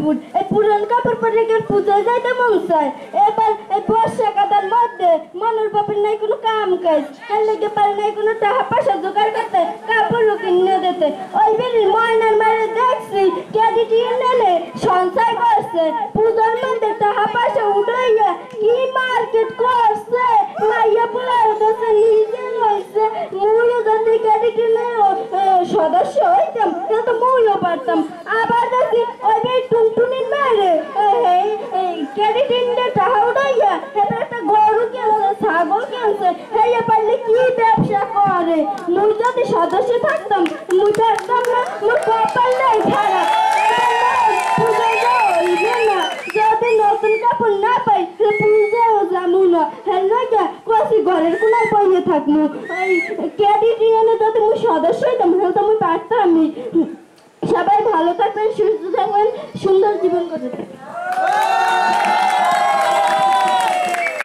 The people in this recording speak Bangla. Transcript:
কাপড়, এই পুরান কাপড় পরে কেউ পূজায় যাইতে মন চায়। এবার এই বর্ষা কাদার মধ্যে মনের বাপের নাই কোনো কাম কাজ, এর লেগে পারে নাই কোনো টাকা পয়সা জোগাড় করতে, কাপড়ও কিনে দিতে। ওই বেরির ময়নার মারে দেখছি ক্রেডিট ইউনিয়নে সঞ্চয় করছে, পূজার মধ্যে টাকা পয়সা উঠাইয়া কি মার্কেট করছে, মাইয়া পোলার কাছে নিজে রয়েছে। মূল্য যদি ক্রেডিট ইউনিয়নের সদস্য হইতাম তাহলে তো মূল্য পারতাম। আবার দেখি ওই বের টুনটুনির মারে ক্রেডিট ইউনিয়নের টাকা উঠাইয়া এবার একটা গরু কিনছে, ছাগল কিনছে, হেয়া পারলে কি ব্যবসা করে। মুই যদি সদস্য থাকতাম মুই থাকতাম না, মোর কপাল নাই খারাপ। পূজায় যাওয়া হইবে না, যদি নতুন কাপড় না পাই পূজাও যাবো না। হ্যাঁ কষি ঘরের কোনায় বইয়ে থাকবো। ওই ক্রেডিট ইউনিয়নে যদি মুই সদস্য হইতাম তাহলে তো মুই পারতাম। সবাই ভালো থাকবেন, সুস্থ থাকবেন, সুন্দর জীবন কাটাতে।